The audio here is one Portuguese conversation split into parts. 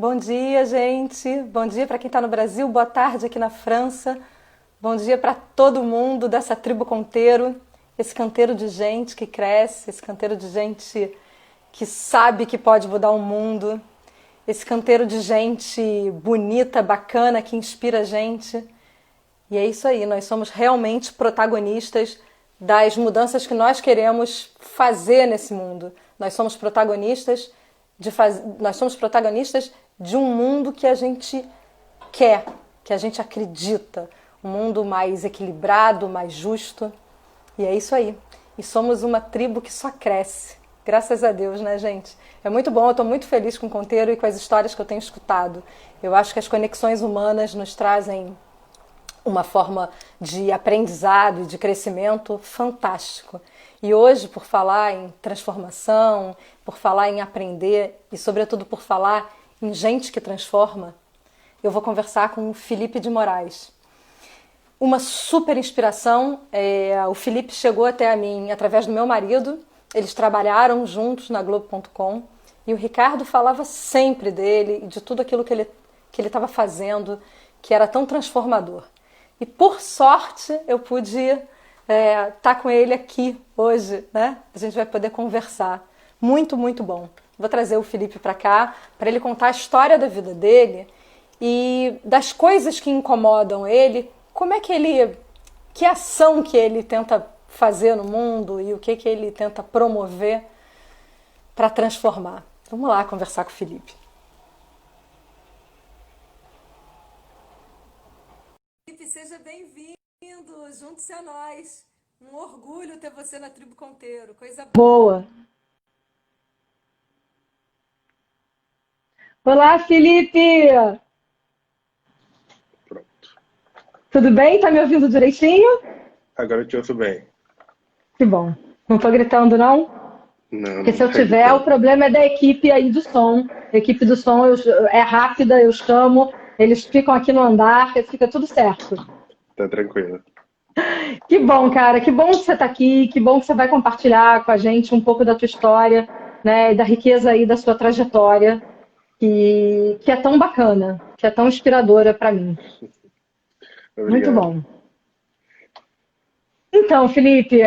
Bom dia, gente. Bom dia para quem está no Brasil, boa tarde aqui na França. Bom dia para todo mundo dessa tribo conteiro, esse canteiro de gente que cresce, esse canteiro de gente que sabe que pode mudar o mundo, esse canteiro de gente bonita, bacana, que inspira a gente. E é isso aí, nós somos realmente protagonistas das mudanças que nós queremos fazer nesse mundo. Nós somos protagonistas nós somos protagonistas de um mundo que a gente quer, que a gente acredita, um mundo mais equilibrado, mais justo. E é isso aí. E somos uma tribo que só cresce. Graças a Deus, né, gente? É muito bom, eu estou muito feliz com o Conteiro e com as histórias que eu tenho escutado. Eu acho que as conexões humanas nos trazem uma forma de aprendizado e de crescimento fantástico. E hoje, por falar em transformação, por falar em aprender e, sobretudo, por falar em gente que transforma, eu vou conversar com o Felipe de Moraes. Uma super inspiração. O Felipe chegou até a mim através do meu marido. Eles trabalharam juntos na Globo.com e o Ricardo falava sempre dele e de tudo aquilo que ele estava fazendo, que era tão transformador. E por sorte eu pude estar com ele aqui hoje, né? A gente vai poder conversar. Muito, muito bom. Vou trazer o Felipe para cá, para ele contar a história da vida dele e das coisas que incomodam ele, como é que ele, que ação que ele tenta fazer no mundo e o que ele tenta promover para transformar. Vamos lá conversar com o Felipe. Felipe, seja bem-vindo, junte-se a nós. Um orgulho ter você na Tribo Conteiro, coisa boa. Olá, Felipe! Pronto. Tudo bem? Tá me ouvindo direitinho? Agora eu te ouço bem. Que bom. Não tô gritando, não? Não, Porque não se eu tá tiver, o gritando. problema é da equipe aí do som. A equipe do som é rápida, eu chamo, eles ficam aqui no andar, fica tudo certo. Tá tranquilo. Que bom, cara, que bom que você está aqui, que bom que você vai compartilhar com a gente um pouco da tua história, né, e da riqueza aí da sua trajetória, que é tão bacana, que é tão inspiradora para mim. Muito Obrigado. bom. Então, Felipe,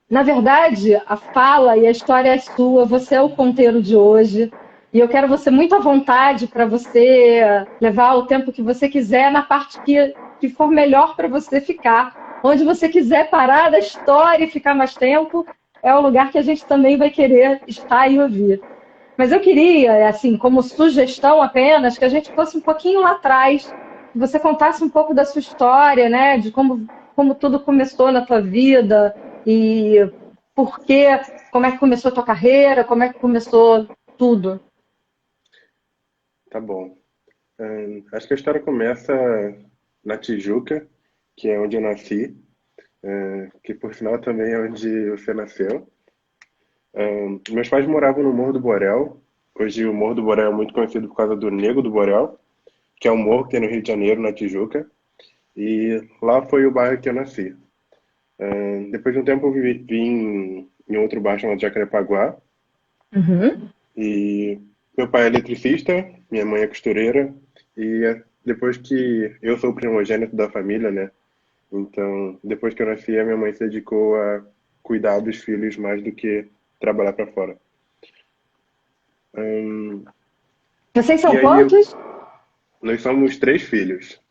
na verdade, a fala e a história é sua, você é o ponteiro de hoje, e eu quero você muito à vontade para você levar o tempo que você quiser na parte que for melhor para você ficar. Onde você quiser parar da história e ficar mais tempo, é o lugar que a gente também vai querer estar e ouvir. Mas eu queria, assim, como sugestão apenas, que a gente fosse um pouquinho lá atrás, que você contasse um pouco da sua história, né, de como tudo começou na tua vida e por quê, como é que começou a tua carreira, como é que começou tudo. Tá bom. Acho que a história começa na Tijuca, que é onde eu nasci, que por sinal também é onde você nasceu. Meus pais moravam no Morro do Borel. Hoje o Morro do Borel é muito conhecido por causa do Nego do Borel, que é um morro que tem no Rio de Janeiro, na Tijuca. E lá foi o bairro que eu nasci. Depois de um tempo eu vim em outro bairro chamado Jacarepaguá. Uhum. E meu pai é eletricista, minha mãe é costureira, e depois que eu sou o primogênito da família, né? Então, depois que eu nasci, a minha mãe se dedicou a cuidar dos filhos mais do que trabalhar para fora. Hum, Vocês e são aí, quantos? nós somos três filhos: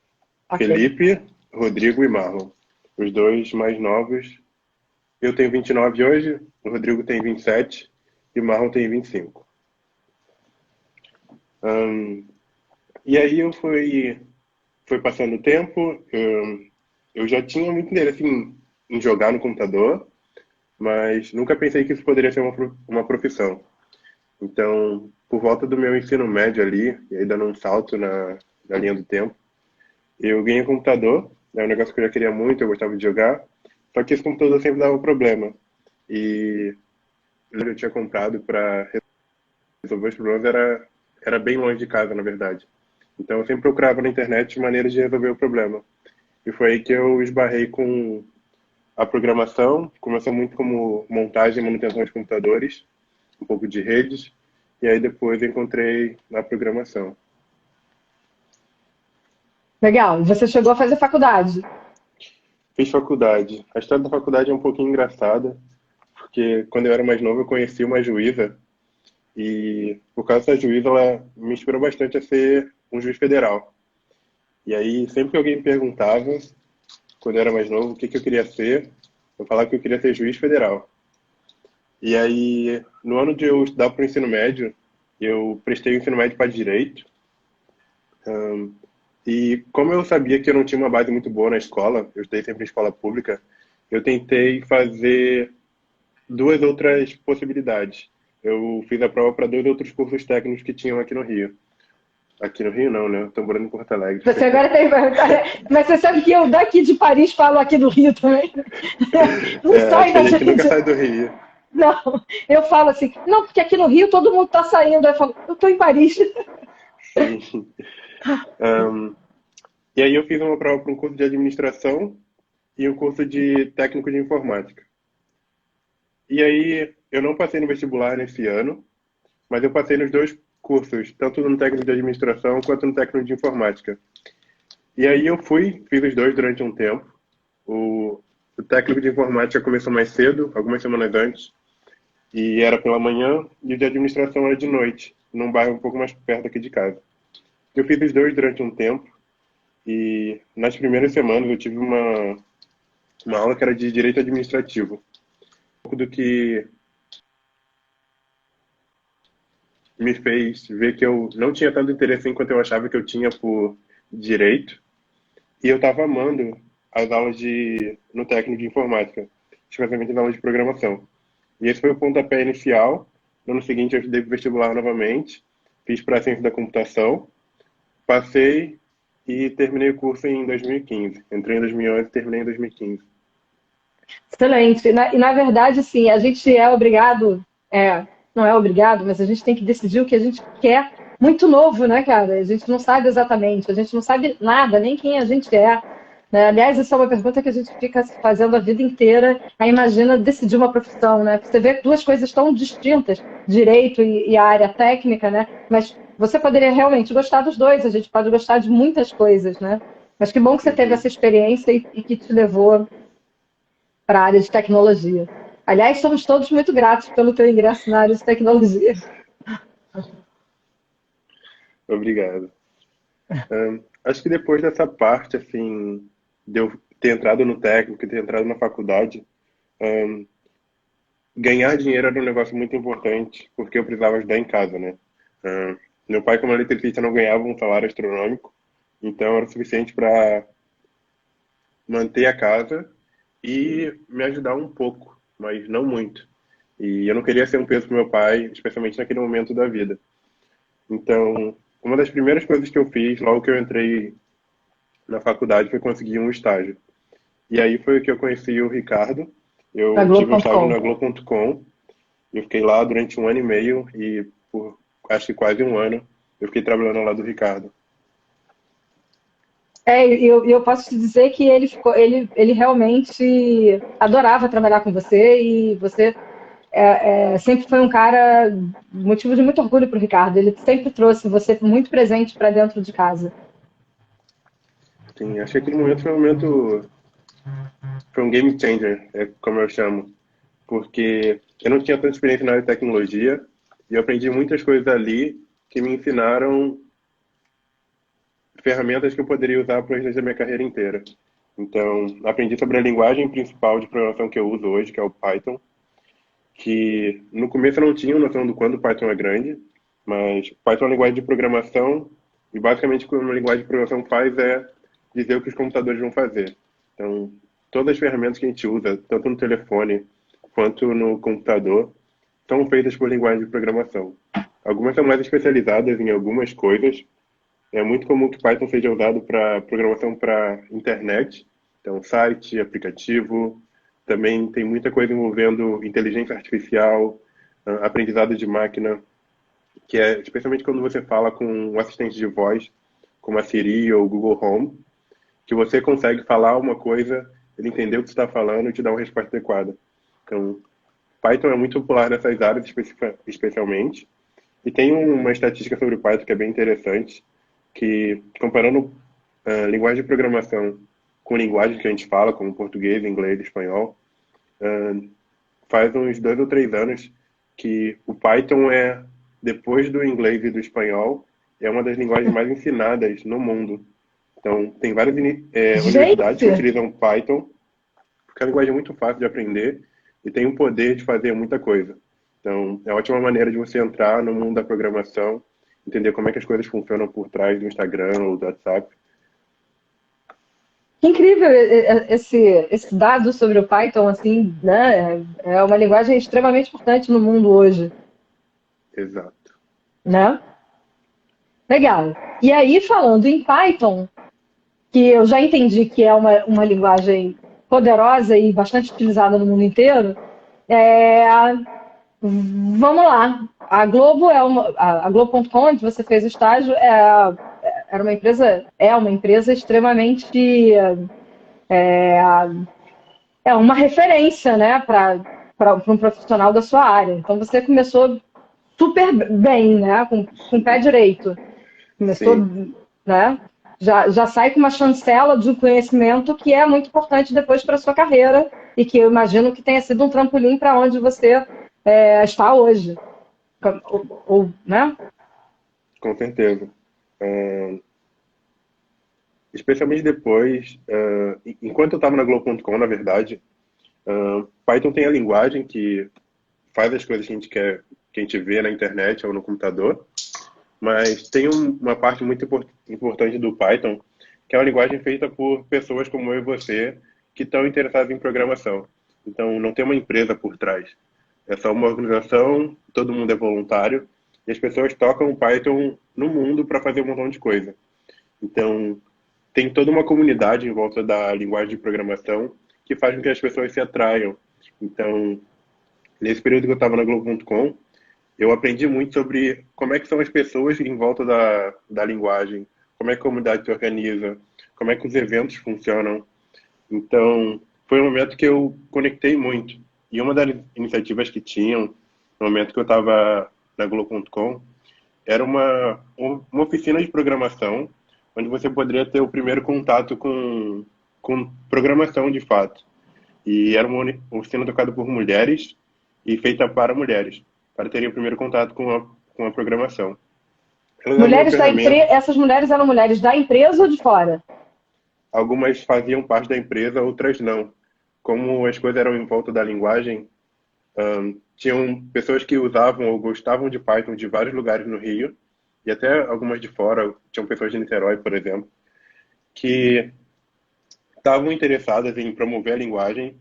Ok. Felipe, Rodrigo e Marlon. Os dois mais novos. Eu tenho 29 hoje, o Rodrigo tem 27 e o Marlon tem 25. Hum, e aí foi passando o tempo, eu já tinha muito interesse em jogar no computador, mas nunca pensei que isso poderia ser uma profissão. Então, por volta do meu ensino médio ali, e aí dando um salto na linha do tempo, eu ganhei um computador, é um negócio que eu já queria muito, eu gostava de jogar, só que esse computador sempre dava problema. E eu tinha comprado para resolver os problemas, era bem longe de casa, na verdade. Então eu sempre procurava na internet maneiras de resolver o problema. E foi aí que eu esbarrei com a programação. Começou muito como montagem e manutenção de computadores, um pouco de redes. e aí depois encontrei na programação. Legal. E você chegou a fazer faculdade. Fiz faculdade. A história da faculdade é um pouquinho engraçada, porque quando eu era mais novo eu conheci uma juíza e por causa da juíza ela me inspirou bastante a ser um juiz federal. E aí sempre que alguém me perguntava, quando eu era mais novo, o que que eu queria ser, eu falava que eu queria ser juiz federal. E aí, no ano de eu estudar para o ensino médio, eu prestei o ensino médio para direito. E como eu sabia que eu não tinha uma base muito boa na escola, eu estudei sempre em escola pública, eu tentei fazer duas outras possibilidades. Eu fiz a prova para dois outros cursos técnicos que tinham aqui no Rio. Aqui no Rio não, né? Eu tô morando em Porto Alegre. Você agora tem. Mas você sabe que eu daqui de Paris falo aqui do Rio também. Não É, sai acho que da a gente nunca gente. sai do Rio. Não, eu falo assim, não, porque aqui no Rio todo mundo está saindo. Aí eu falo, eu estou em Paris. Sim. Ahn, e aí eu fiz uma prova para um curso de administração e um curso de técnico de informática. E aí eu não passei no vestibular nesse ano, mas eu passei nos dois cursos, tanto no técnico de administração quanto no técnico de informática. E aí eu fui, fiz os dois durante um tempo. O técnico de informática começou mais cedo, algumas semanas antes, e era pela manhã, e o de administração era de noite, num bairro um pouco mais perto aqui de casa. Eu fiz os dois durante um tempo, e nas primeiras semanas eu tive uma aula que era de direito administrativo. Um pouco do que me fez ver que eu não tinha tanto interesse quanto eu achava que eu tinha por direito, e eu estava amando as aulas no técnico de informática, especialmente as aulas de programação. E esse foi o pontapé inicial. No ano seguinte eu estudei para o vestibular novamente, fiz para a ciência da computação, passei e terminei o curso em 2015. Entrei em 2011 e terminei em 2015. Excelente. E na verdade, assim, a gente é obrigado, não é obrigado, mas a gente tem que decidir o que a gente quer muito novo, né, cara? A gente não sabe exatamente, a gente não sabe nada, nem quem a gente é. Né? Aliás, essa é uma pergunta que a gente fica se fazendo a vida inteira. Aí imagina decidir uma profissão, né? Você vê duas coisas tão distintas, direito e a área técnica, né? Mas você poderia realmente gostar dos dois, a gente pode gostar de muitas coisas, né? Mas que bom que você teve Uhum. essa experiência e que te levou para a área de tecnologia. Aliás, somos todos muito gratos pelo teu ingresso na área de tecnologia. Obrigado. Acho que depois dessa parte, assim, de eu ter entrado no técnico e ter entrado na faculdade, ganhar dinheiro era um negócio muito importante, porque eu precisava ajudar em casa, né? Meu pai, como eletricista, não ganhava um salário astronômico, então era o suficiente para manter a casa e me ajudar um pouco, mas não muito. E eu não queria ser um peso para meu pai, especialmente naquele momento da vida. Então, uma das primeiras coisas que eu fiz logo que eu entrei na faculdade foi conseguir um estágio. E aí foi que eu conheci o Ricardo. Na Eu tive um estágio Globo.com. na Globo.com. Eu fiquei lá durante um ano e meio e por acho que quase um ano eu fiquei trabalhando ao lado do Ricardo. Eu posso te dizer que ele realmente adorava trabalhar com você e você sempre foi um cara motivo de muito orgulho para o Ricardo. Ele sempre trouxe você muito presente para dentro de casa. Sim, acho que aquele momento foi um momento, foi um game changer, é como eu chamo, porque eu não tinha tanta experiência na área de tecnologia e eu aprendi muitas coisas ali que me ensinaram ferramentas que eu poderia usar para o resto da minha carreira inteira. Então, aprendi sobre a linguagem principal de programação que eu uso hoje, que é o Python, que no começo eu não tinha noção do quanto o Python é grande, mas Python é uma linguagem de programação e basicamente o que uma linguagem de programação faz é dizer o que os computadores vão fazer. Então, todas as ferramentas que a gente usa, tanto no telefone quanto no computador, são feitas por linguagem de programação. Algumas são mais especializadas em algumas coisas. É muito comum que Python seja usado para programação para internet, então site, aplicativo. Também tem muita coisa envolvendo inteligência artificial, aprendizado de máquina, que é especialmente quando você fala com um assistente de voz, como a Siri ou o Google Home, que você consegue falar uma coisa, ele entender o que você está falando e te dar uma resposta adequada. Então, Python é muito popular nessas áreas especialmente. E tem uma estatística sobre o Python que é bem interessante, que comparando linguagem de programação com linguagem que a gente fala, como português, inglês, espanhol, faz uns 2 ou 3 anos que o Python depois do inglês e do espanhol, é uma das linguagens mais ensinadas no mundo. Então, tem várias universidades que Gente, utilizam Python, porque a linguagem é muito fácil de aprender e tem o poder de fazer muita coisa. Então, é uma ótima maneira de você entrar no mundo da programação, entender como é que as coisas funcionam por trás do Instagram ou do WhatsApp. que incrível esse dado sobre o Python, assim, né? É uma linguagem extremamente importante no mundo hoje, Exato. né? Legal. E aí, falando em Python, que eu já entendi que é uma linguagem poderosa e bastante utilizada no mundo inteiro, é, vamos lá. A Globo a Globo.com, onde você fez o estágio, era uma empresa, é uma empresa extremamente é uma referência, né, para um profissional da sua área. Então você começou super bem, né, com o pé direito. Começou, Sim, né? Já sai com uma chancela de um conhecimento que é muito importante depois para a sua carreira e que eu imagino que tenha sido um trampolim para onde você está hoje. Né? com certeza. Especialmente depois, enquanto eu estava na Globo.com, na verdade, Python tem a linguagem que faz as coisas que a gente quer, que a gente vê na internet ou no computador, mas tem uma parte muito importante do Python, que é uma linguagem feita por pessoas como eu e você, que estão interessadas em programação. Então, não tem uma empresa por trás. É só uma organização, todo mundo é voluntário, e as pessoas tocam o Python no mundo para fazer um montão de coisa. Então, tem toda uma comunidade em volta da linguagem de programação que faz com que as pessoas se atraiam. Então, nesse período que eu estava na Globo.com, eu aprendi muito sobre como é que são as pessoas em volta da linguagem, como é que a comunidade se organiza, como é que os eventos funcionam. Então, foi um momento que eu conectei muito. E uma das iniciativas que tinham, no momento que eu estava na Globo.com, era uma oficina de programação, onde você poderia ter o primeiro contato com programação de fato. E era uma oficina tocada por mulheres e feita para mulheres, para terem o primeiro contato com a programação. Elas usavam uma Mulheres da ferramenta, empresa, essas mulheres eram mulheres da empresa ou de fora? algumas faziam parte da empresa, outras não. Como as coisas eram em volta da linguagem, tinham pessoas que usavam ou gostavam de Python de vários lugares no Rio, e até algumas de fora, tinham pessoas de Niterói, por exemplo, que estavam interessadas em promover a linguagem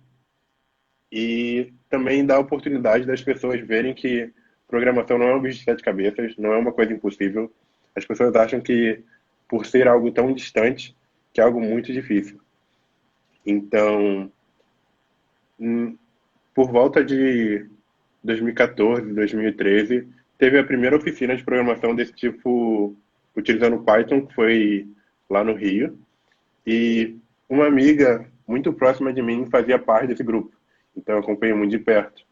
e também dar a oportunidade das pessoas verem que programação não é um bicho de 7 cabeças, não é uma coisa impossível. As pessoas acham que, por ser algo tão distante, que é algo muito difícil. Então, por volta de 2014, 2013, teve a primeira oficina de programação desse tipo, utilizando Python, que foi lá no Rio. E uma amiga muito próxima de mim fazia parte desse grupo. Então eu acompanhei muito de perto.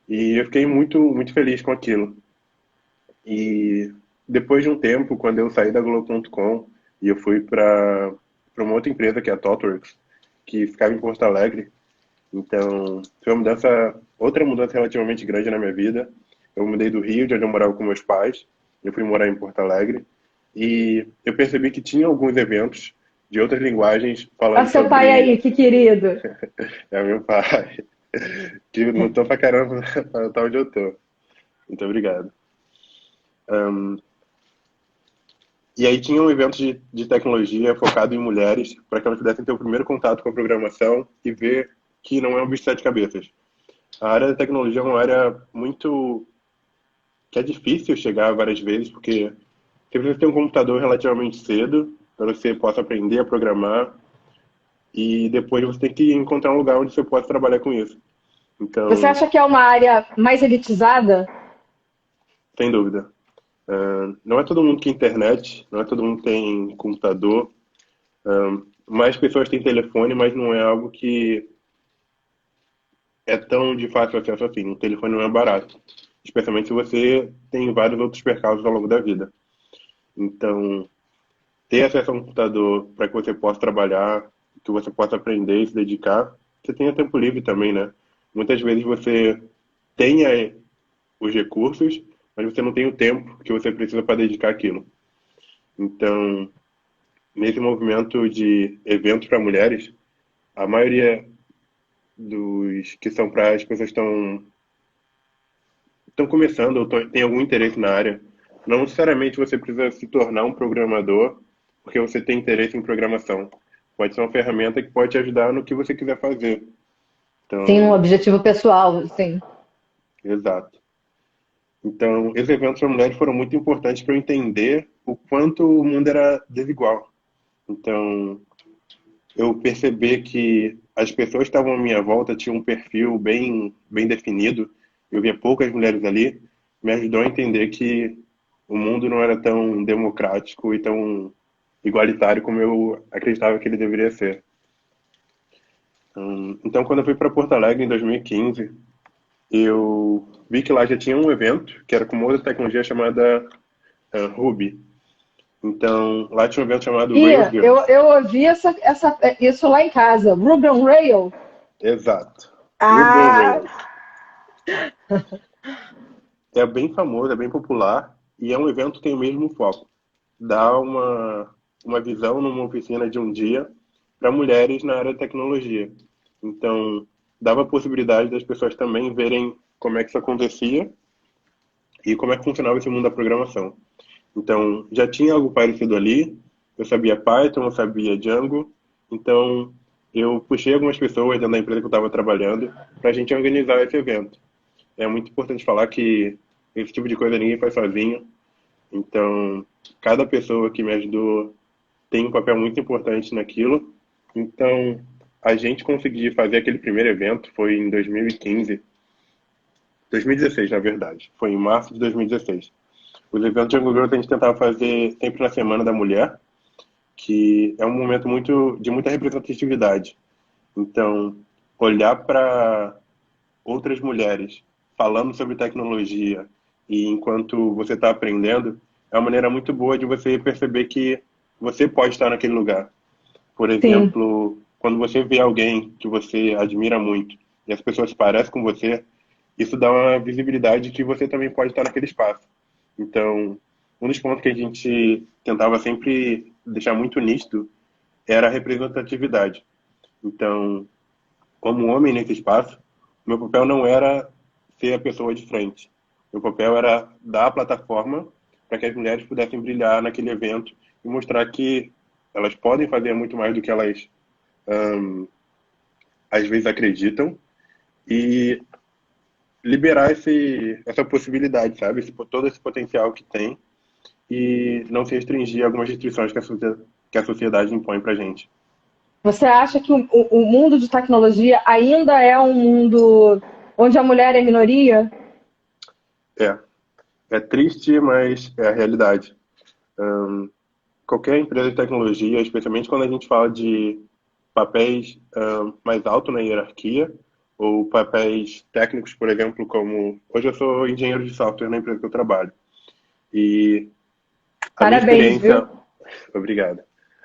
E eu fiquei muito, muito feliz com aquilo. E depois de um tempo, quando eu saí da Globo.com e eu fui para uma outra empresa, que é a ThoughtWorks, que ficava em Porto Alegre. Então, foi uma mudança, outra mudança relativamente grande na minha vida. Eu mudei do Rio, de onde eu morava com meus pais. Eu fui morar em Porto Alegre. E eu percebi que tinha alguns eventos de outras linguagens Olha falando seu pai sobre... aí, que querido. É meu pai, que lutou pra caramba pra estar onde eu tô. Muito obrigado. E aí tinha um evento de tecnologia focado em mulheres, para que elas pudessem ter o primeiro contato com a programação e ver que não é um bicho de 7 cabeças. A área da tecnologia é uma área muito... que é difícil chegar várias vezes, porque você precisa ter um computador relativamente cedo, para você possa aprender a programar, e depois você tem que encontrar um lugar onde você possa trabalhar com isso. Você Então, acha que é uma área mais elitizada? sem dúvida. Não é todo mundo que tem internet, não é todo mundo que tem computador. Mais pessoas têm telefone, mas não é algo que é tão de fácil acesso assim. O telefone não é barato. especialmente se você tem vários outros percalços ao longo da vida. Então, ter acesso a um computador para que você possa trabalhar, que você possa aprender e se dedicar, você tenha tempo livre também, né? Muitas vezes você tem os recursos, mas você não tem o tempo que você precisa para dedicar aquilo. Então, nesse movimento de eventos para mulheres, a maioria dos que são para as pessoas que estão começando ou têm algum interesse na área, não necessariamente você precisa se tornar um programador porque você tem interesse em programação. Pode ser uma ferramenta que pode te ajudar no que você quiser fazer. Tem um Então, objetivo pessoal, sim. exato. Então, esses eventos para mulheres foram muito importantes para eu entender o quanto o mundo era desigual. Então, eu percebi que as pessoas que estavam à minha volta tinham um perfil bem definido. Eu via poucas mulheres ali, me ajudou a entender que o mundo não era tão democrático e tão igualitário como eu acreditava que ele deveria ser. Então, quando eu fui para Porto Alegre em 2015, eu vi que lá já tinha um evento que era com uma outra tecnologia chamada Ruby. Então, lá tinha um evento chamado E Rails Girls. eu ouvi isso lá em casa. Ruby on Rail. Exato. Ruby on Ah, Rails. É bem famoso, é bem popular e é um evento que tem o mesmo foco. Dá uma visão numa oficina de um dia para mulheres na área de tecnologia. Então, dava a possibilidade das pessoas também verem como é que isso acontecia e como é que funcionava esse mundo da programação. Então, já tinha algo parecido ali. Eu sabia Python, eu sabia Django. Então, eu puxei algumas pessoas dentro da empresa que eu estava trabalhando para a gente organizar esse evento. É muito importante falar que esse tipo de coisa ninguém faz sozinho. Então, cada pessoa que me ajudou tem um papel muito importante naquilo. Então, a gente conseguir fazer aquele primeiro evento foi em 2015, 2016, na verdade. Foi em março de 2016. Os eventos de Angle Growth a gente tentava fazer sempre na Semana da Mulher, que é um momento de muita representatividade. Então, olhar para outras mulheres falando sobre tecnologia e enquanto você está aprendendo é uma maneira muito boa de você perceber que você pode estar naquele lugar. Por sim. exemplo, quando você vê alguém que você admira muito e as pessoas parecem com você, isso dá uma visibilidade que você também pode estar naquele espaço. Então, um dos pontos que a gente tentava sempre deixar muito nítido era a representatividade. Então, como homem nesse espaço, meu papel não era ser a pessoa de frente. Meu papel era dar a plataforma para que as mulheres pudessem brilhar naquele evento e mostrar que elas podem fazer muito mais do que elas às vezes acreditam e liberar essa possibilidade, sabe? Todo esse potencial que tem e não se restringir a algumas restrições que a sociedade impõe para gente. Você acha que o mundo de tecnologia ainda é um mundo onde a mulher é minoria? É, é triste, mas é a realidade. Hum, Qualquer empresa de tecnologia, especialmente quando a gente fala de papéis mais altos na hierarquia, ou papéis técnicos, por exemplo, como hoje eu sou engenheiro de software na empresa que eu trabalho. E a minha Parabéns, viu? experiência, obrigado.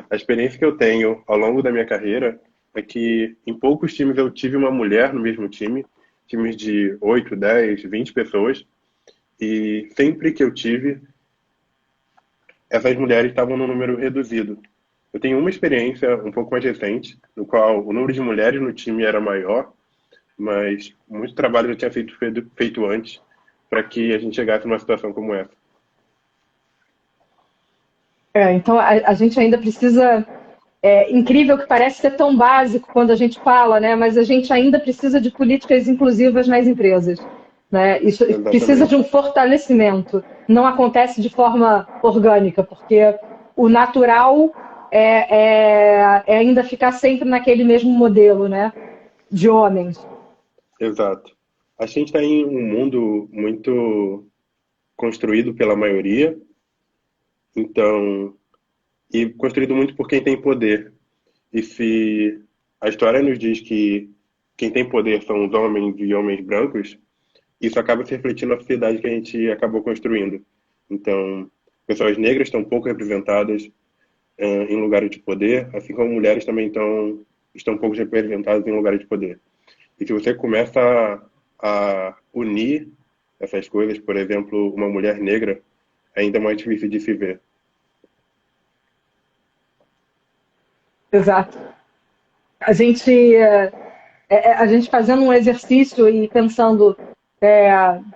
A experiência que eu tenho ao longo da minha carreira é que em poucos times eu tive uma mulher no mesmo time, times de 8, 10, 20 pessoas, e sempre que eu tive, essas mulheres estavam num número reduzido. Eu tenho uma experiência um pouco mais recente, no qual o número de mulheres no time era maior, mas muito trabalho já tinha sido feito antes para que a gente chegasse numa situação como essa. Então a gente ainda precisa. É incrível que parece ser tão básico quando a gente fala, né? Mas a gente ainda precisa de políticas inclusivas nas empresas. Né? Isso precisa de um Exatamente. fortalecimento. Não acontece de forma orgânica, porque o natural é ainda ficar sempre naquele mesmo modelo, né? De homens. Exato. A gente está em um mundo muito construído pela maioria, então, e construído muito por quem tem poder. E se a história nos diz que quem tem poder são os homens e homens brancos, isso acaba se refletindo na sociedade que a gente acabou construindo. Então, pessoas negras estão pouco representadas em lugares de poder, assim como mulheres também estão pouco representadas em lugares de poder. E se você começa a unir essas coisas, por exemplo, uma mulher negra, é ainda mais difícil de se ver. Exato. A gente, a gente fazendo um exercício e pensando,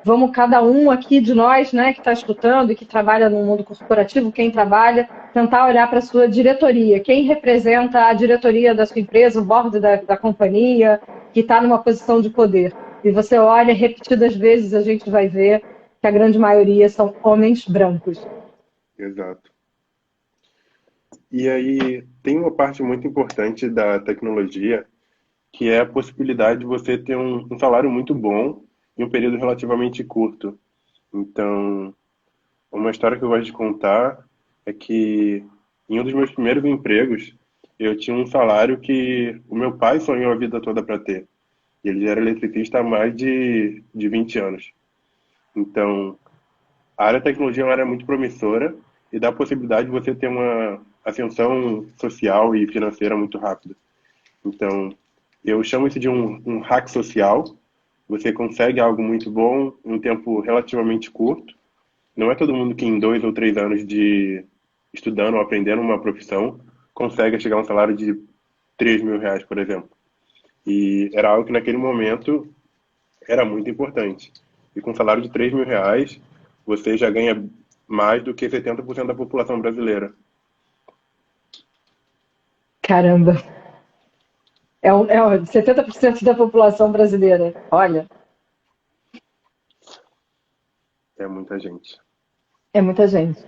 vamos cada um aqui de nós, né, que está escutando e que trabalha no mundo corporativo, quem trabalha, tentar olhar para a sua diretoria, quem representa a diretoria da sua empresa, o board da companhia, que está numa posição de poder. E você olha repetidas vezes, a gente vai ver que a grande maioria são homens brancos. Exato. E aí tem uma parte muito importante da tecnologia, que é a possibilidade de você ter um salário muito bom em um período relativamente curto. Então, uma história que eu gosto de contar é que em um dos meus primeiros empregos, eu tinha um salário que o meu pai sonhou a vida toda para ter. Ele já era eletricista há mais de 20 anos. Então, a área de tecnologia é uma área muito promissora e dá a possibilidade de você ter uma ascensão social e financeira muito rápida. Então, eu chamo isso de um hack social. Você consegue algo muito bom em um tempo relativamente curto. Não é todo mundo que em 2 ou 3 anos de estudando ou aprendendo uma profissão consegue chegar a um salário de R$ 3.000, por exemplo. E era algo que naquele momento era muito importante. E com um salário de R$ 3.000, você já ganha mais do que 70% da população brasileira. Caramba, 70% da população brasileira. Olha, É muita gente. é muita gente.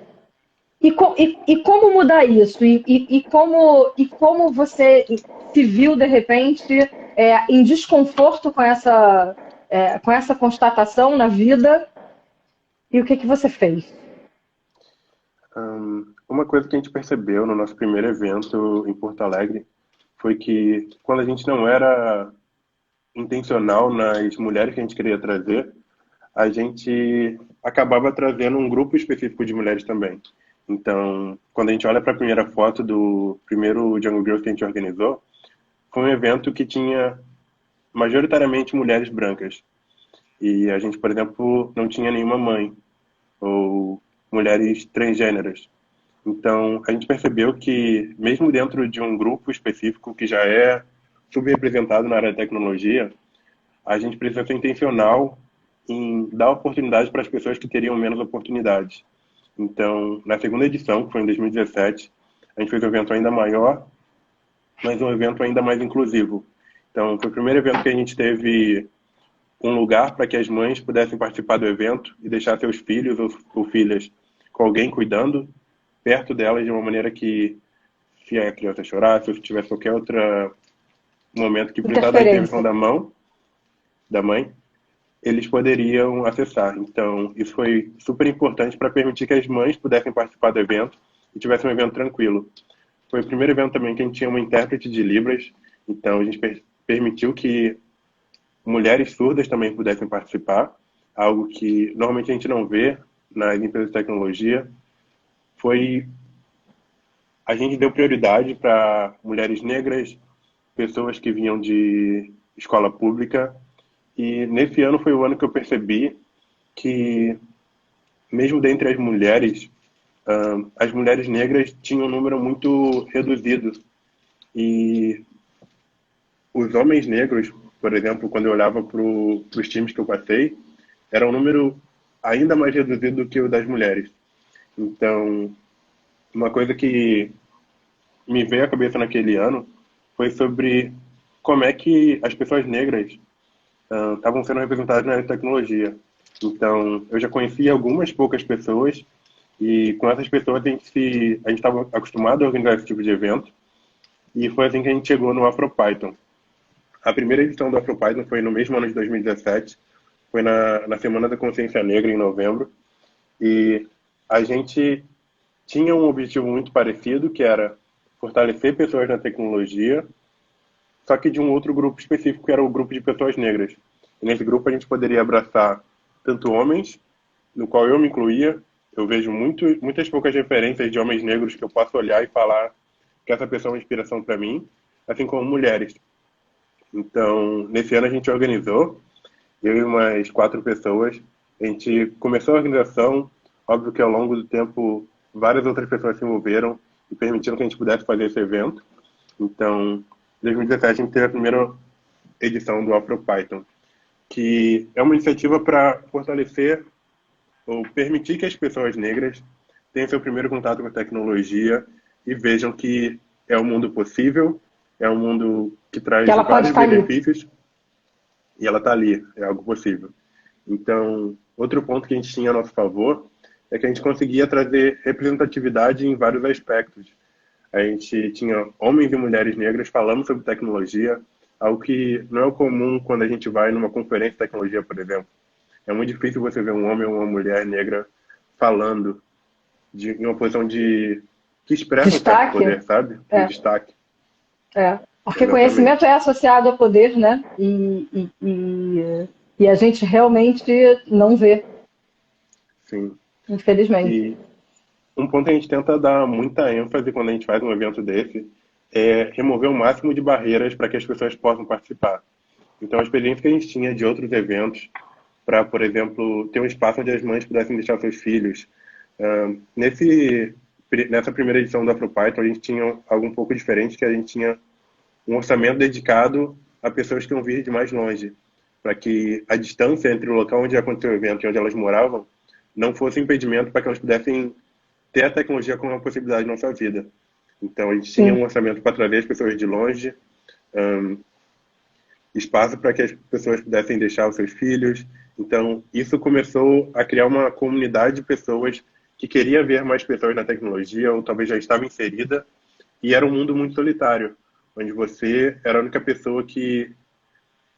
E como mudar isso? E como você se viu, de repente, em desconforto com essa constatação na vida? E o que você fez? Uma coisa que a gente percebeu no nosso primeiro evento em Porto Alegre foi que quando a gente não era intencional nas mulheres que a gente queria trazer, a gente acabava trazendo um grupo específico de mulheres também. Então, quando a gente olha para a primeira foto do primeiro Jungle Girls que a gente organizou, foi um evento que tinha majoritariamente mulheres brancas. E a gente, por exemplo, não tinha nenhuma mãe ou mulheres transgêneras. Então, a gente percebeu que, mesmo dentro de um grupo específico que já é subrepresentado na área de tecnologia, a gente precisa ser intencional em dar oportunidade para as pessoas que teriam menos oportunidades. Então, na segunda edição, que foi em 2017, a gente fez um evento ainda maior, mas um evento ainda mais inclusivo. Então, foi o primeiro evento que a gente teve um lugar para que as mães pudessem participar do evento e deixar seus filhos ou filhas com alguém cuidando perto delas de uma maneira que, se a criança chorasse ou se tivesse qualquer outro momento que precisar da intervenção Interferência. da mãe, eles poderiam acessar. Então, isso foi super importante para permitir que as mães pudessem participar do evento e tivesse um evento tranquilo. Foi o primeiro evento também que a gente tinha uma intérprete de Libras, então a gente permitiu que mulheres surdas também pudessem participar, algo que normalmente a gente não vê nas empresas de tecnologia. Foi A gente deu prioridade para mulheres negras, pessoas que vinham de escola pública, e nesse ano foi o ano que eu percebi que, mesmo dentre as mulheres negras tinham um número muito reduzido. E os homens negros, por exemplo, quando eu olhava para os times que eu passei, era um número ainda mais reduzido do que o das mulheres. Então, uma coisa que me veio à cabeça naquele ano foi sobre como é que as pessoas negras estavam sendo representadas na tecnologia. Então, eu já conhecia algumas poucas pessoas e com essas pessoas a gente estava acostumado a organizar esse tipo de evento e foi assim que a gente chegou no AfroPython. A primeira edição do AfroPython foi no mesmo ano de 2017, foi na Semana da Consciência Negra, em novembro, e a gente tinha um objetivo muito parecido, que era fortalecer pessoas na tecnologia, só que de um outro grupo específico, que era o grupo de pessoas negras. E nesse grupo a gente poderia abraçar tanto homens, no qual eu me incluía. Eu vejo muitas poucas referências de homens negros que eu posso olhar e falar que essa pessoa é uma inspiração para mim, assim como mulheres. Então, nesse ano a gente organizou, eu e umas 4 pessoas. A gente começou a organização, óbvio que ao longo do tempo várias outras pessoas se envolveram e permitiram que a gente pudesse fazer esse evento. Então, em 2017 a gente teve a primeira edição do AfroPython, que é uma iniciativa para fortalecer ou permitir que as pessoas negras tenham seu primeiro contato com a tecnologia e vejam que é um mundo possível, é um mundo que traz Que ela pode vários estar ali. benefícios e ela está ali, é algo possível. Então, outro ponto que a gente tinha a nosso favor é que a gente conseguia trazer representatividade em vários aspectos. A gente tinha homens e mulheres negras falando sobre tecnologia, algo que não é o comum quando a gente vai numa conferência de tecnologia, por exemplo. É muito difícil você ver um homem ou uma mulher negra falando em uma posição que expressa um certo Destaque. poder, sabe? Um É. destaque. Porque Exatamente. conhecimento é associado a poder, né? E a gente realmente não vê, Sim. infelizmente. E um ponto que a gente tenta dar muita ênfase quando a gente faz um evento desse é remover o máximo de barreiras para que as pessoas possam participar. Então, a experiência que a gente tinha de outros eventos, para, por exemplo, ter um espaço onde as mães pudessem deixar seus filhos. Nessa primeira edição do AfroPython, a gente tinha algo um pouco diferente, que a gente tinha um orçamento dedicado a pessoas que iam vir de mais longe, para que a distância entre o local onde aconteceu o evento e onde elas moravam não fosse impedimento para que elas pudessem ter a tecnologia como uma possibilidade na sua vida. Então, a gente tinha um orçamento para trazer as pessoas de longe, espaço para que as pessoas pudessem deixar os seus filhos. Então, isso começou a criar uma comunidade de pessoas que queria ver mais pessoas na tecnologia, ou talvez já estava inserida, e era um mundo muito solitário, onde você era a única pessoa que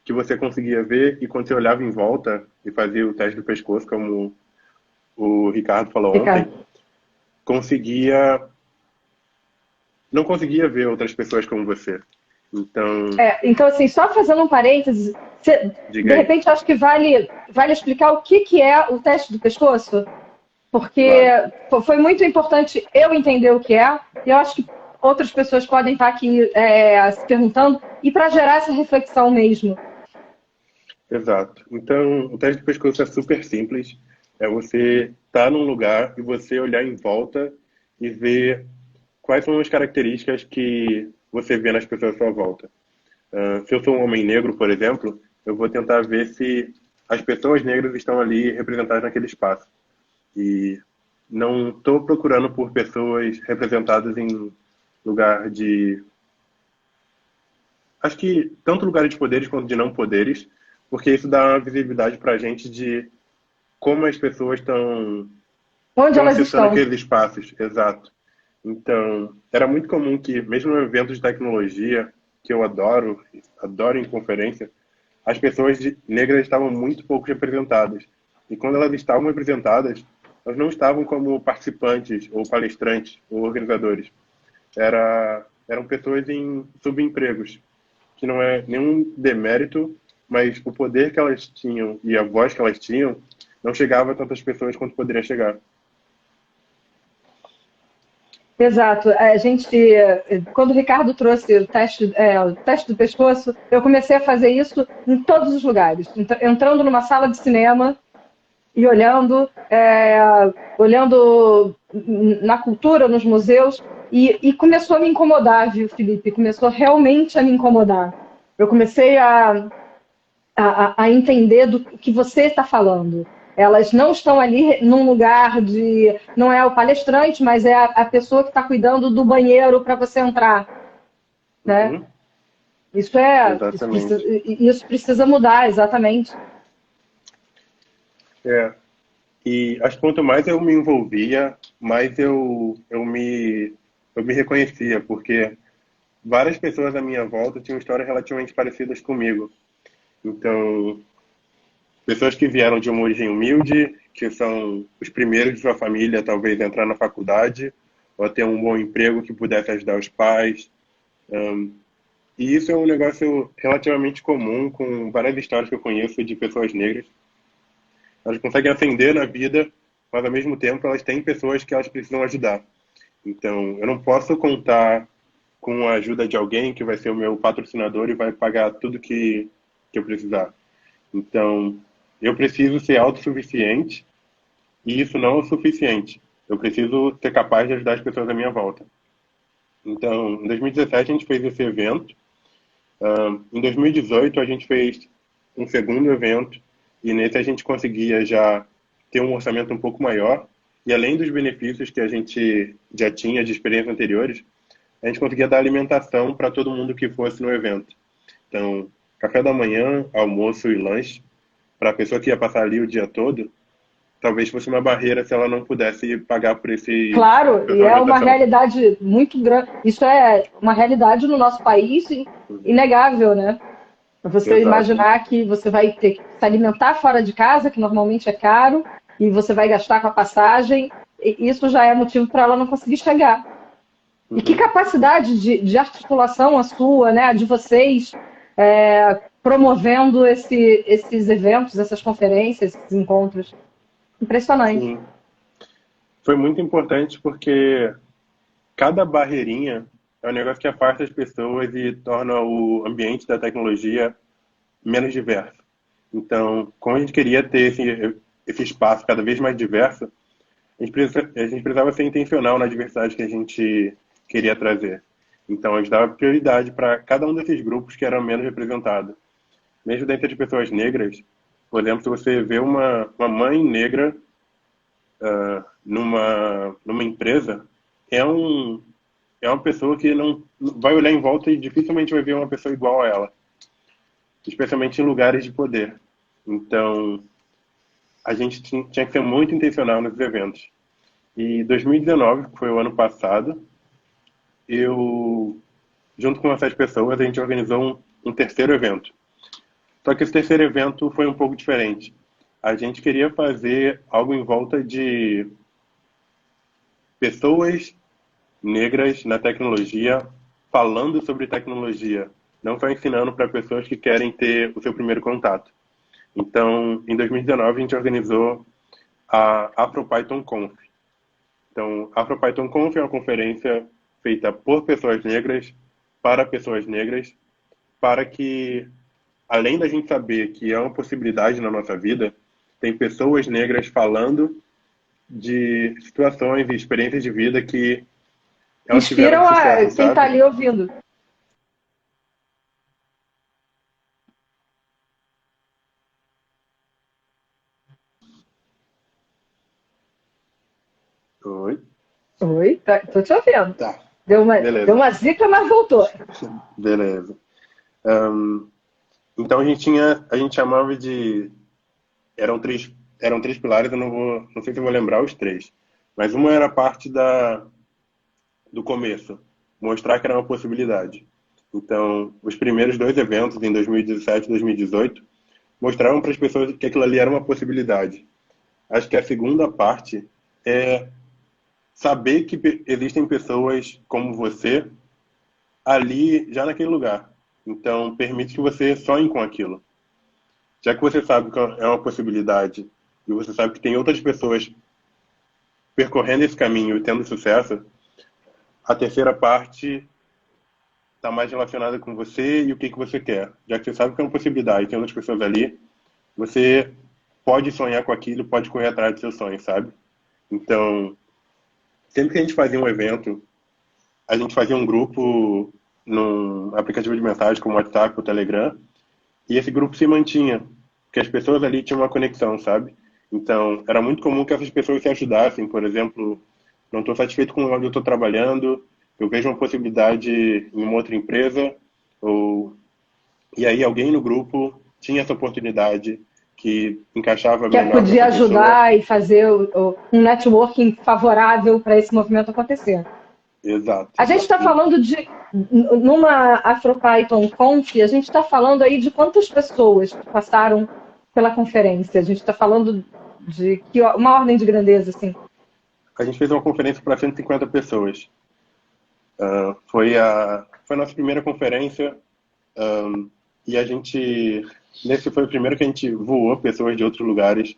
você conseguia ver, e quando você olhava em volta e fazia o teste do pescoço, como o Ricardo falou ontem, não conseguia ver outras pessoas como você. Então, assim, só fazendo um parênteses, de repente acho que vale explicar o que é o teste do pescoço, porque foi muito importante eu entender o que é, e eu acho que outras pessoas podem estar aqui se perguntando, e para gerar essa reflexão mesmo. Exato. Então, o teste do pescoço é super simples. É você estar num lugar e você olhar em volta e ver quais são as características que você vê nas pessoas à sua volta. Se eu sou um homem negro, por exemplo, eu vou tentar ver se as pessoas negras estão ali representadas naquele espaço. E não estou procurando por pessoas representadas em lugar de... Acho que tanto lugares de poderes quanto de não poderes, porque isso dá uma visibilidade para a gente de como as pessoas estão acessando aqueles espaços. Exato. Então, era muito comum que, mesmo no evento de tecnologia, que eu adoro em conferência, as pessoas negras estavam muito pouco representadas. E quando elas estavam representadas, elas não estavam como participantes, ou palestrantes, ou organizadores. Eram pessoas em subempregos, que não é nenhum demérito, mas o poder que elas tinham e a voz que elas tinham não chegava a tantas pessoas quanto poderia chegar. Exato. Quando o Ricardo trouxe o teste do pescoço, eu comecei a fazer isso em todos os lugares. Entrando numa sala de cinema e olhando na cultura, nos museus, e começou a me incomodar, viu, Felipe? Começou realmente a me incomodar. Eu comecei a entender do que você está falando. Elas não estão ali num lugar de... Não é o palestrante, mas é a pessoa que está cuidando do banheiro para você entrar. Né? Uhum. Isso precisa mudar, exatamente. E acho que quanto mais eu me envolvia, mais eu me reconhecia, porque várias pessoas à minha volta tinham histórias relativamente parecidas comigo. Então, pessoas que vieram de uma origem humilde, que são os primeiros de sua família, talvez, a entrar na faculdade, ou a ter um bom emprego que pudesse ajudar os pais. E isso é um negócio relativamente comum com várias histórias que eu conheço de pessoas negras. Elas conseguem ascender na vida, mas ao mesmo tempo elas têm pessoas que elas precisam ajudar. Então, eu não posso contar com a ajuda de alguém que vai ser o meu patrocinador e vai pagar tudo que eu precisar. Então, eu preciso ser autossuficiente e isso não é o suficiente. Eu preciso ser capaz de ajudar as pessoas à minha volta. Então, em 2017 a gente fez esse evento. Em 2018 a gente fez um segundo evento e nesse a gente conseguia já ter um orçamento um pouco maior e além dos benefícios que a gente já tinha de experiências anteriores, a gente conseguia dar alimentação para todo mundo que fosse no evento. Então, café da manhã, almoço e lanche para a pessoa que ia passar ali o dia todo, talvez fosse uma barreira se ela não pudesse pagar Claro, por e essa é uma alimentação. realidade muito grande. Isso é uma realidade no nosso país inegável, né? Você Exato. imaginar que você vai ter que se alimentar fora de casa, que normalmente é caro, e você vai gastar com a passagem, e isso já é motivo para ela não conseguir chegar. E que Uhum. capacidade de articulação a sua, né, a de vocês, promovendo esses eventos, essas conferências, esses encontros. Impressionante. Sim. Foi muito importante porque cada barreirinha é um negócio que afasta as pessoas e torna o ambiente da tecnologia menos diverso. Então, como a gente queria ter esse espaço cada vez mais diverso, a gente precisava ser intencional na diversidade que a gente queria trazer. Então, a gente dava prioridade para cada um desses grupos que eram menos representados. Mesmo dentro de pessoas negras, por exemplo, se você vê uma mãe negra numa empresa, é, um, é uma pessoa que não vai olhar em volta e dificilmente vai ver uma pessoa igual a ela, especialmente em lugares de poder. Então, a gente tinha que ser muito intencional nos eventos. E 2019, que foi o ano passado, eu, junto com essas pessoas, a gente organizou um terceiro evento. Só que esse terceiro evento foi um pouco diferente. A gente queria fazer algo em volta de pessoas negras na tecnologia falando sobre tecnologia, não só ensinando para pessoas que querem ter o seu primeiro contato. Então, em 2019, a gente organizou a AfroPython Conf. Então, a AfroPython Conf é uma conferência feita por pessoas negras, para que, além da gente saber que é uma possibilidade na nossa vida, tem pessoas negras falando de situações e experiências de vida que elas tiveram Inspiram sucesso, quem está sabe? ali ouvindo. Oi? Oi, tô te ouvindo. Tá, Deu beleza, uma zica, mas voltou. beleza. Ahn, então a gente chamava de, eram três pilares, eu não sei se eu vou lembrar os três, mas uma era a parte do começo, mostrar que era uma possibilidade. Então, os primeiros dois eventos, em 2017 e 2018, mostravam para as pessoas que aquilo ali era uma possibilidade. Acho que a segunda parte é saber que existem pessoas como você ali, já naquele lugar. Então, permite que você sonhe com aquilo. Já que você sabe que é uma possibilidade e você sabe que tem outras pessoas percorrendo esse caminho e tendo sucesso, a terceira parte está mais relacionada com você e o que que você quer. Já que você sabe que é uma possibilidade, tem outras pessoas ali, você pode sonhar com aquilo, pode correr atrás dos seus sonhos, sabe? Então, sempre que a gente fazia um evento, a gente fazia um grupo num aplicativo de mensagem como o WhatsApp ou Telegram, e esse grupo se mantinha, porque as pessoas ali tinham uma conexão, sabe? Então, era muito comum que essas pessoas se ajudassem. Por exemplo, não estou satisfeito com onde eu estou trabalhando, eu vejo uma possibilidade em uma outra empresa, ou... e aí alguém no grupo tinha essa oportunidade que encaixava Que melhor para podia essa pessoa. ajudar e fazer um networking favorável para esse movimento acontecer. Exato. A gente está falando de, numa AfroPython Conf, a gente está falando aí de quantas pessoas passaram pela conferência? A gente está falando de uma ordem de grandeza, assim. A gente fez uma conferência para 150 pessoas. foi a nossa primeira conferência, e nesse foi o primeiro que a gente voou pessoas de outros lugares,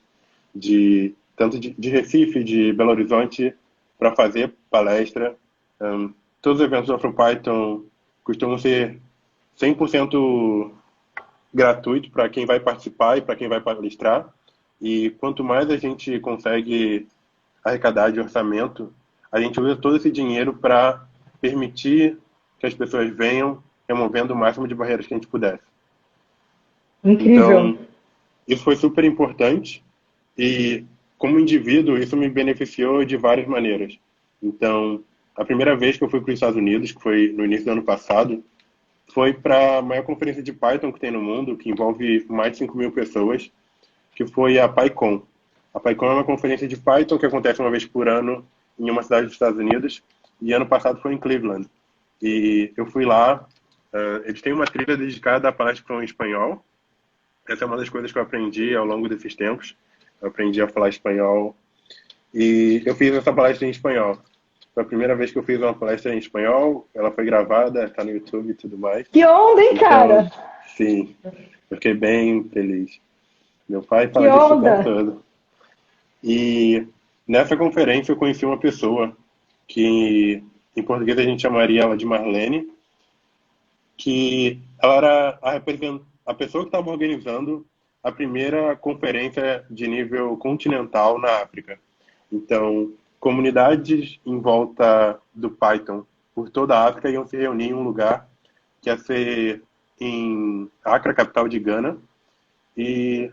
tanto de Recife, de Belo Horizonte, para fazer palestra. Todos os eventos do AfroPython costumam ser 100% gratuito para quem vai participar e para quem vai palestrar. E quanto mais a gente consegue arrecadar de orçamento, a gente usa todo esse dinheiro para permitir que as pessoas venham, removendo o máximo de barreiras que a gente pudesse. Incrível. Então, isso foi super importante e, como indivíduo, isso me beneficiou de várias maneiras. Então, a primeira vez que eu fui para os Estados Unidos, que foi no início do ano passado, foi para a maior conferência de Python que tem no mundo, que envolve mais de 5.000 pessoas, que foi a PyCon. A PyCon é uma conferência de Python que acontece uma vez por ano em uma cidade dos Estados Unidos, e ano passado foi em Cleveland. E eu fui lá, eles têm uma trilha dedicada à palestra em espanhol. Essa é uma das coisas que eu aprendi ao longo desses tempos. Eu aprendi a falar espanhol e eu fiz essa palestra em espanhol. Foi a primeira vez que eu fiz uma palestra em espanhol, ela foi gravada, está no YouTube e tudo mais. Que onda, hein, Então, cara? sim, eu fiquei bem feliz. Meu pai Que fala disso o tempo onda! todo. E nessa conferência eu conheci uma pessoa que em português a gente chamaria ela de Marlene, que ela era a pessoa que estava organizando a primeira conferência de nível continental na África. Então, comunidades em volta do Python por toda a África iam se reunir em um lugar que ia ser em Accra, capital de Gana. E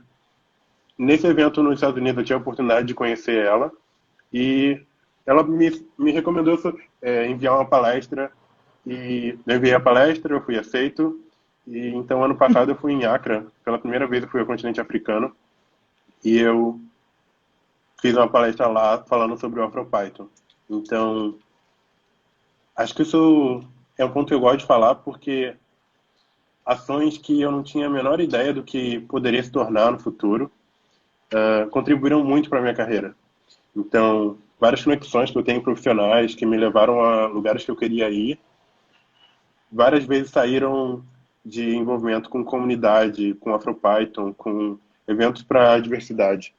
nesse evento nos Estados Unidos eu tive a oportunidade de conhecer ela e ela me recomendou enviar uma palestra e eu enviei a palestra, eu fui aceito e então ano passado eu fui em Accra, pela primeira vez eu fui ao continente africano e eu fiz uma palestra lá falando sobre o AfroPython. Então, acho que isso é um ponto que eu gosto de falar porque ações que eu não tinha a menor ideia do que poderia se tornar no futuro contribuíram muito para a minha carreira. Então, várias conexões que eu tenho profissionais que me levaram a lugares que eu queria ir, várias vezes saíram de envolvimento com comunidade, com AfroPython, com eventos para a diversidade.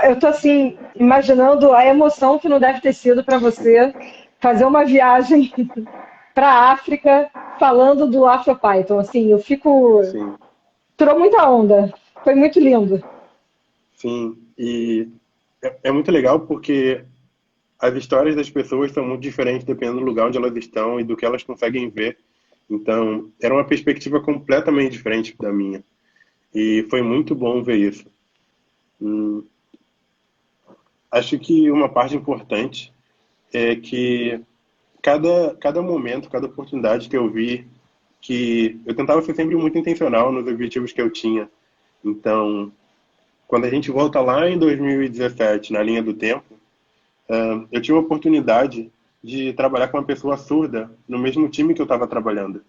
Eu tô assim, imaginando a emoção que não deve ter sido para você fazer uma viagem para a África falando do AfroPython. Assim, eu fico. Sim, Tirou muita onda. Foi muito lindo. sim. E é muito legal porque as histórias das pessoas são muito diferentes dependendo do lugar onde elas estão e do que elas conseguem ver. Então, era uma perspectiva completamente diferente da minha. E foi muito bom ver isso. Hum, Acho que uma parte importante é que cada momento, cada oportunidade que eu vi, que eu tentava ser sempre muito intencional nos objetivos que eu tinha. Então, quando a gente volta lá em 2017, na linha do tempo, eu tive a oportunidade de trabalhar com uma pessoa surda no mesmo time que eu estava trabalhando.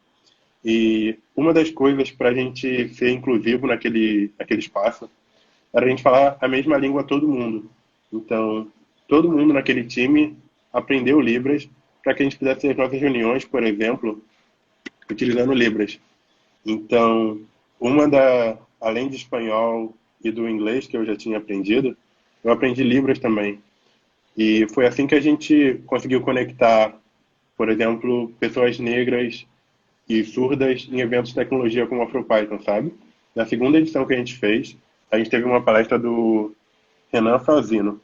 E uma das coisas para a gente ser inclusivo naquele espaço era a gente falar a mesma língua a todo mundo. Então, todo mundo naquele time aprendeu Libras para que a gente pudesse ter as nossas reuniões, por exemplo, utilizando Libras. Então, além de espanhol e do inglês que eu já tinha aprendido, eu aprendi Libras também. E foi assim que a gente conseguiu conectar, por exemplo, pessoas negras e surdas em eventos de tecnologia como o AfroPython, sabe? Na segunda edição que a gente fez, a gente teve uma palestra do Renan Frazino,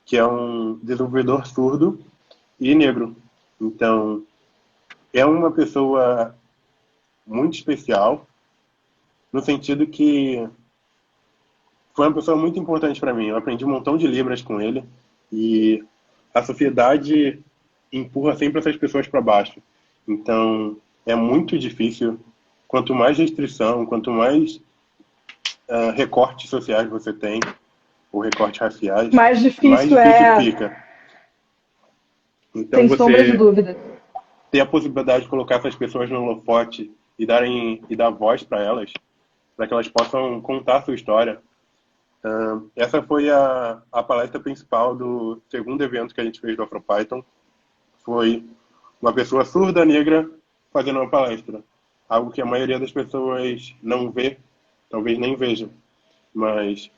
que é um desenvolvedor surdo e negro. Então, é uma pessoa muito especial, no sentido que foi uma pessoa muito importante para mim. Eu aprendi um montão de Libras com ele e a sociedade empurra sempre essas pessoas para baixo. Então, é muito difícil. Quanto mais restrição, quanto mais recortes sociais você tem, ou recortes raciais, Mais mais difícil difícil é, fica. Então, sem sombra de você dúvida. ter a possibilidade de colocar essas pessoas no holofote e dar voz para elas, para que elas possam contar a sua história. Essa foi a palestra principal do segundo evento que a gente fez do AfroPython. Foi uma pessoa surda negra fazendo uma palestra. Algo que a maioria das pessoas não vê, talvez nem veja. Mas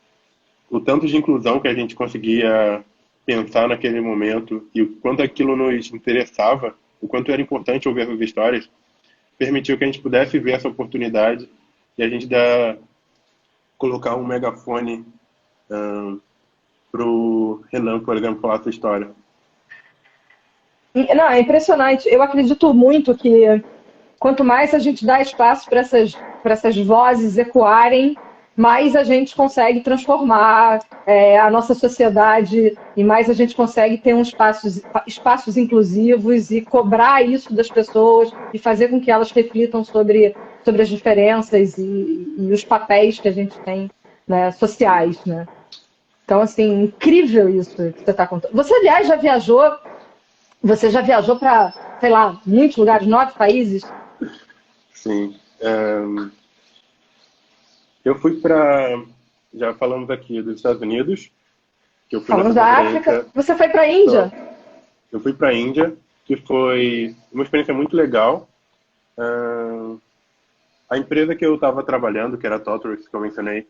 o tanto de inclusão que a gente conseguia pensar naquele momento e o quanto aquilo nos interessava, o quanto era importante ouvir essas histórias, permitiu que a gente pudesse ver essa oportunidade e a gente colocar um megafone para o Renan, por exemplo, falar essa história. Não, é impressionante. Eu acredito muito que quanto mais a gente dá espaço para essas vozes ecoarem, mais a gente consegue transformar a nossa sociedade e mais a gente consegue ter espaços inclusivos e cobrar isso das pessoas e fazer com que elas reflitam sobre as diferenças e os papéis que a gente tem, né, sociais, né? Então, assim, incrível isso que você está contando. Você, aliás, você já viajou para, sei lá, muitos lugares, 9 países? Sim. Eu fui para, já falamos aqui dos Estados Unidos, que eu fui Falamos nessa da conferência. África. Você foi para a Índia? Eu fui para a Índia, que foi uma experiência muito legal. A empresa que eu estava trabalhando, que era a Totalworks, que eu mencionei,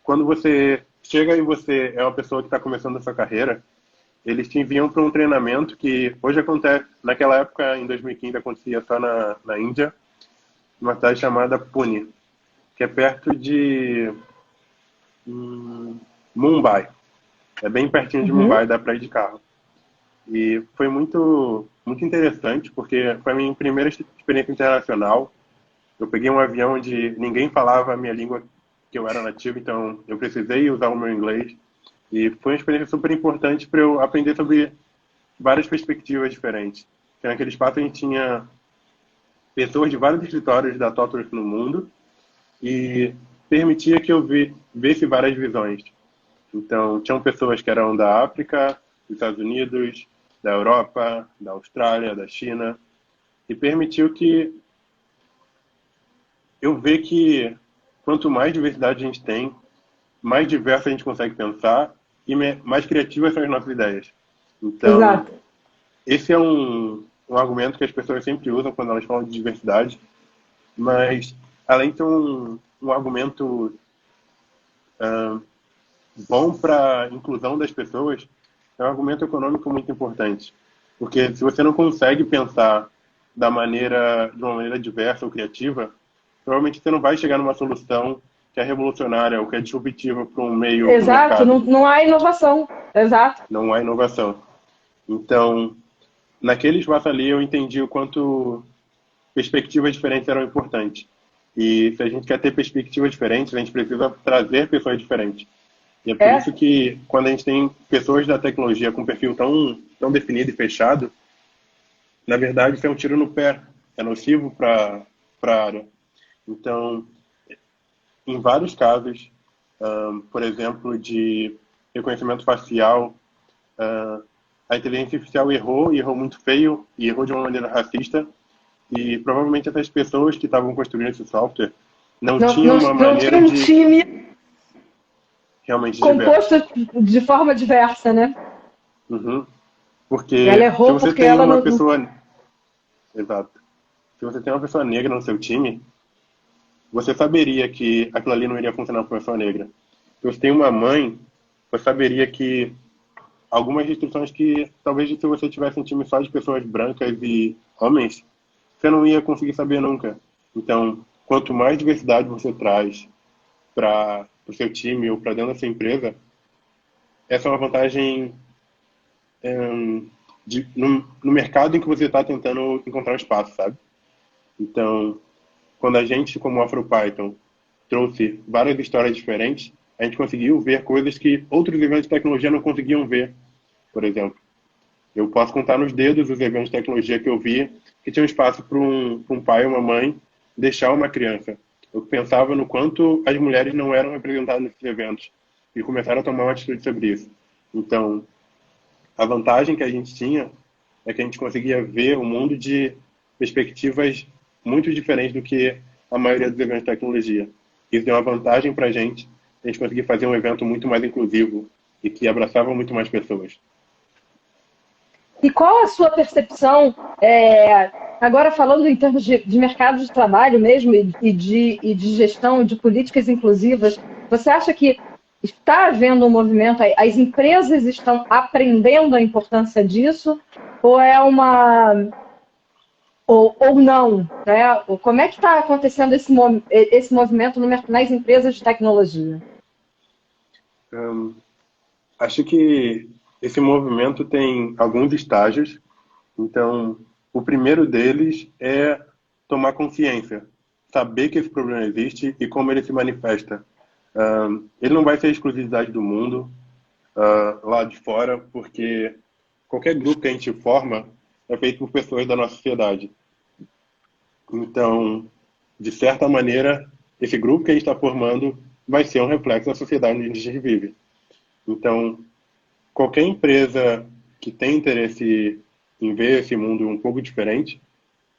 quando você chega e você é uma pessoa que está começando a sua carreira, eles te enviam para um treinamento que hoje acontece, naquela época, em 2015, acontecia só na Índia, numa cidade chamada Pune, que é perto de Mumbai. É bem pertinho de Mumbai, dá para ir de carro. E foi muito, muito interessante, porque foi a minha primeira experiência internacional. Eu peguei um avião onde ninguém falava a minha língua, que eu era nativo, então eu precisei usar o meu inglês. E foi uma experiência super importante para eu aprender sobre várias perspectivas diferentes. Naquele espaço a gente tinha pessoas de vários escritórios da Totworks no mundo e permitia que eu visse várias visões. Então, tinham pessoas que eram da África, dos Estados Unidos, da Europa, da Austrália, da China, e permitiu que eu ver que quanto mais diversidade a gente tem, mais diverso a gente consegue pensar e mais criativas são as nossas ideias. Então, Exato. esse é um argumento que as pessoas sempre usam quando elas falam de diversidade, mas além de ser um argumento bom para a inclusão das pessoas, é um argumento econômico muito importante. Porque se você não consegue pensar de uma maneira diversa ou criativa, provavelmente você não vai chegar numa solução que é revolucionária ou que é disruptiva para um meio, para o Exato, mercado. não há inovação. Exato. Não há inovação. Então, naquele espaço ali, eu entendi o quanto perspectivas diferentes eram importantes. E se a gente quer ter perspectivas diferentes, a gente precisa trazer pessoas diferentes. E é por isso que, quando a gente tem pessoas da tecnologia com um perfil tão definido e fechado, na verdade, isso é um tiro no pé. É nocivo para a área. Então, em vários casos, por exemplo, de reconhecimento facial, a inteligência artificial errou, e errou muito feio, e errou de uma maneira racista, e provavelmente essas pessoas que estavam construindo esse software não tinham uma maneira não tinha um time realmente composto de forma diversa, né? Uhum. Porque ela errou se você porque tem ela uma não... pessoa... Exato. Se você tem uma pessoa negra no seu time, você saberia que aquilo ali não iria funcionar para uma pessoa negra. Se você tem uma mãe, você saberia que algumas restrições que talvez se você tivesse um time só de pessoas brancas e homens, você não ia conseguir saber nunca. Então, quanto mais diversidade você traz para o seu time ou para dentro da sua empresa, essa é uma vantagem no mercado em que você está tentando encontrar espaço, sabe? Então, quando a gente, como AfroPython, trouxe várias histórias diferentes, a gente conseguiu ver coisas que outros eventos de tecnologia não conseguiam ver. Por exemplo, eu posso contar nos dedos os eventos de tecnologia que eu vi que tinha um espaço para um pai ou uma mãe deixar uma criança. Eu pensava no quanto as mulheres não eram representadas nesses eventos e começaram a tomar uma atitude sobre isso. Então, a vantagem que a gente tinha é que a gente conseguia ver o mundo de perspectivas muito diferentes do que a maioria dos eventos de tecnologia. Isso deu uma vantagem para a gente conseguir fazer um evento muito mais inclusivo e que abraçava muito mais pessoas. E qual a sua percepção, agora falando em termos de mercado de trabalho mesmo e de gestão de políticas inclusivas, você acha que está havendo um movimento, as empresas estão aprendendo a importância disso, ou é uma... ou não, né? Como é que está acontecendo esse movimento nas empresas de tecnologia? Acho que esse movimento tem alguns estágios. Então, o primeiro deles é tomar consciência, saber que esse problema existe e como ele se manifesta. Ele não vai ser a exclusividade do mundo lá de fora, porque qualquer grupo que a gente forma é feito por pessoas da nossa sociedade. Então, de certa maneira, esse grupo que a gente está formando vai ser um reflexo da sociedade onde a gente vive. Então, qualquer empresa que tem interesse em ver esse mundo um pouco diferente,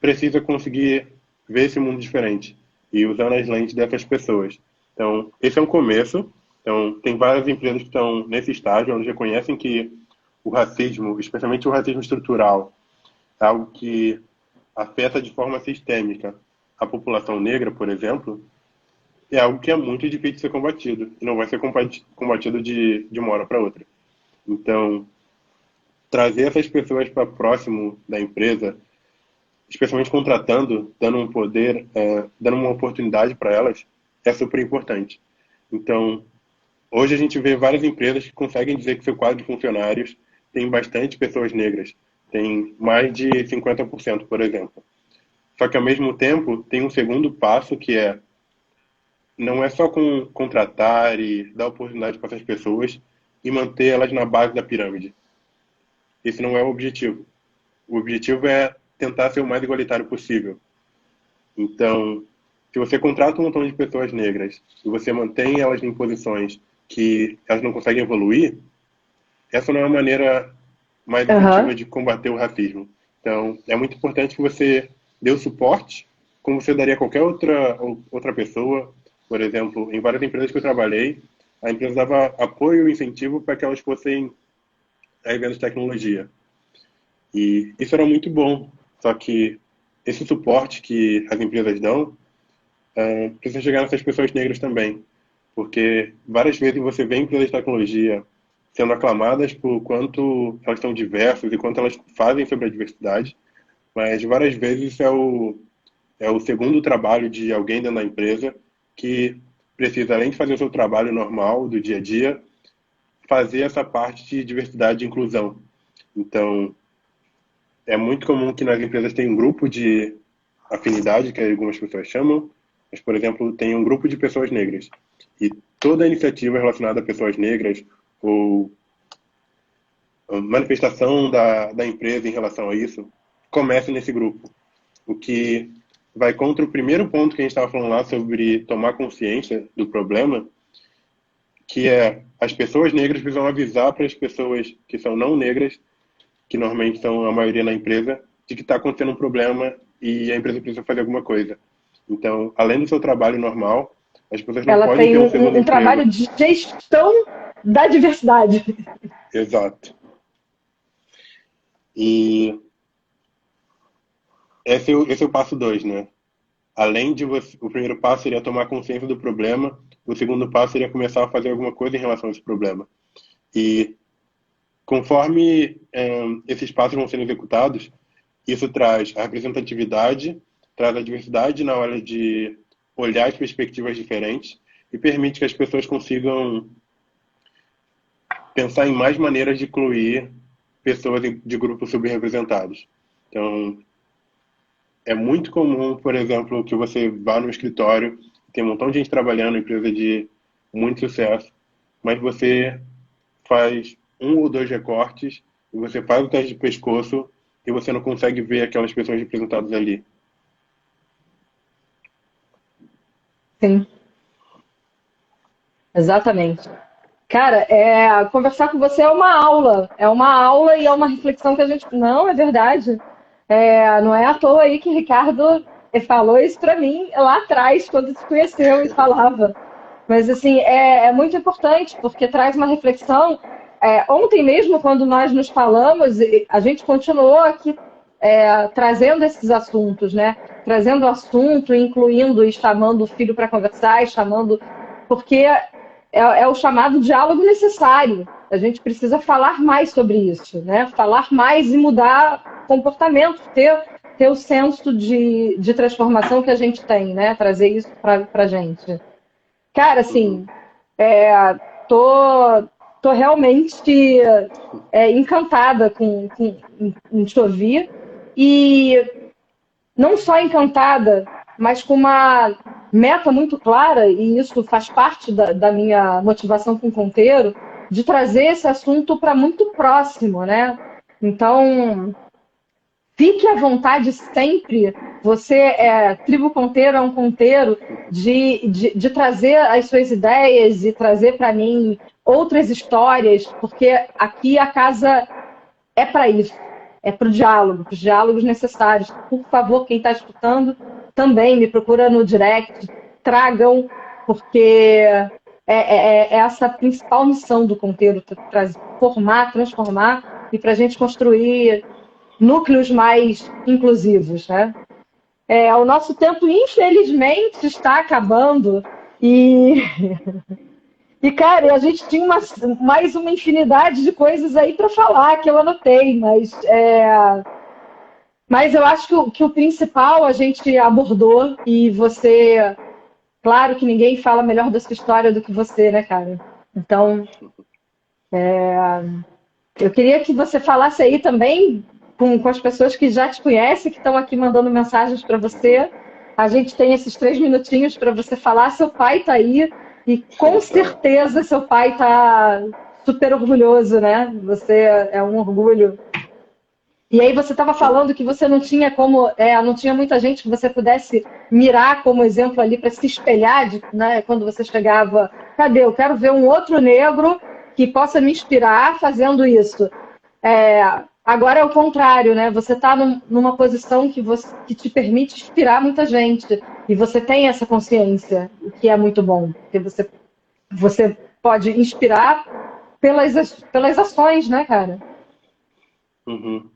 precisa conseguir ver esse mundo diferente e usando as lentes dessas pessoas. Então, esse é um começo. Então, tem várias empresas que estão nesse estágio, onde reconhecem que o racismo, especialmente o racismo estrutural, é algo que afeta de forma sistêmica a população negra, por exemplo, é algo que é muito difícil de ser combatido e não vai ser combatido de uma hora para outra. Então, trazer essas pessoas para próximo da empresa, especialmente contratando, dando um poder, dando uma oportunidade para elas, é super importante. Então, hoje a gente vê várias empresas que conseguem dizer que seu quadro de funcionários tem bastante pessoas negras, tem mais de 50%, por exemplo. Só que, ao mesmo tempo, tem um segundo passo que não é só contratar e dar oportunidade para essas pessoas e manter elas na base da pirâmide. Esse não é o objetivo. O objetivo é tentar ser o mais igualitário possível. Então, se você contrata um montão de pessoas negras e você mantém elas em posições que elas não conseguem evoluir, essa não é a maneira mais efetiva de combater o racismo. Então, é muito importante que você dê o suporte, como você daria a qualquer outra pessoa. Por exemplo, em várias empresas que eu trabalhei, a empresa dava apoio e incentivo para que elas fossem a eventos de tecnologia. E isso era muito bom. Só que esse suporte que as empresas dão precisa chegar nessas pessoas negras também. Porque várias vezes você vê empresas de tecnologia sendo aclamadas por quanto elas são diversas e quanto elas fazem sobre a diversidade, mas várias vezes é o segundo trabalho de alguém dentro da empresa que precisa, além de fazer o seu trabalho normal do dia a dia, fazer essa parte de diversidade e inclusão. Então, é muito comum que nas empresas tenha um grupo de afinidade, que algumas pessoas chamam, mas, por exemplo, tem um grupo de pessoas negras. E toda iniciativa relacionada a pessoas negras ou manifestação da empresa em relação a isso começa nesse grupo. O que vai contra o primeiro ponto que a gente estava falando lá sobre tomar consciência do problema, que é as pessoas negras precisam avisar para as pessoas que são não negras, que normalmente são a maioria na empresa, de que está acontecendo um problema e a empresa precisa fazer alguma coisa. Então, além do seu trabalho normal, as pessoas não podem ter um segundo emprego. Um trabalho de gestão da diversidade. Exato. E esse é o passo 2, né? Além de você, o primeiro passo seria tomar consciência do problema, o segundo passo seria começar a fazer alguma coisa em relação a esse problema. E conforme esses passos vão sendo executados, isso traz a representatividade, traz a diversidade na hora de olhar as perspectivas diferentes e permite que as pessoas consigam pensar em mais maneiras de incluir pessoas de grupos subrepresentados. Então, é muito comum, por exemplo, que você vá no escritório, tem um montão de gente trabalhando, empresa de muito sucesso, mas você faz 1 ou 2 recortes e você faz o teste de pescoço e você não consegue ver aquelas pessoas representadas ali. Sim. Exatamente. Cara, conversar com você é uma aula e é uma reflexão que a gente... Não, é verdade. Não é à toa aí que Ricardo falou isso para mim lá atrás, quando se conheceu e falava. Mas, assim, é muito importante, porque traz uma reflexão ontem mesmo, quando nós nos falamos, a gente continuou aqui trazendo esses assuntos, né? Trazendo o assunto, incluindo e chamando o filho para conversar, porque é o chamado diálogo necessário. A gente precisa falar mais sobre isso, né? Falar mais e mudar comportamento, ter o senso de transformação que a gente tem, né? Trazer isso para a gente. Cara, assim, tô, tô realmente encantada em te ouvir. E não só encantada, mas com uma meta muito clara, e isso faz parte da minha motivação com o Conteiro, de trazer esse assunto para muito próximo, né? Então, fique à vontade sempre. Tribo Conteiro é um conteiro de trazer as suas ideias e trazer para mim outras histórias, porque aqui a casa é para isso, é para o diálogo, para os diálogos necessários. Por favor, quem está escutando, também me procura no direct, tragam, porque é essa a principal missão do Conteiro, formar, transformar e para a gente construir núcleos mais inclusivos, né? O nosso tempo, infelizmente, está acabando e, cara, a gente tinha mais uma infinidade de coisas aí para falar que eu anotei, mas eu acho que o principal a gente abordou e você, claro que ninguém fala melhor da sua história do que você, né, cara? Então, eu queria que você falasse aí também com as pessoas que já te conhecem, que estão aqui mandando mensagens para você. A gente tem esses 3 minutinhos para você falar. Seu pai está aí e com certeza seu pai está super orgulhoso, né? Você é um orgulho. E aí você estava falando que você não tinha não tinha muita gente que você pudesse mirar como exemplo ali para se espelhar, né? Quando você chegava, cadê? Eu quero ver um outro negro que possa me inspirar fazendo isso. Agora é o contrário, né? Você está numa posição que te permite inspirar muita gente. E você tem essa consciência, o que é muito bom. Porque você pode inspirar pelas ações, né, cara? Uhum.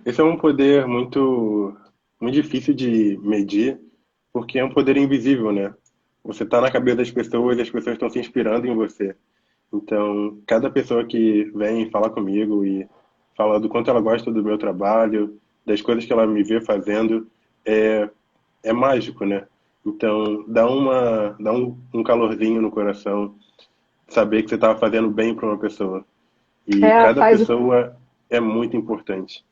Esse é um poder muito, muito difícil de medir, porque é um poder invisível, né? Você está na cabeça das pessoas e as pessoas estão se inspirando em você. Então, cada pessoa que vem falar comigo e fala do quanto ela gosta do meu trabalho, das coisas que ela me vê fazendo, é mágico, né? Então, dá um calorzinho no coração saber que você estava fazendo bem para uma pessoa. E cada Faz pessoa é muito importante.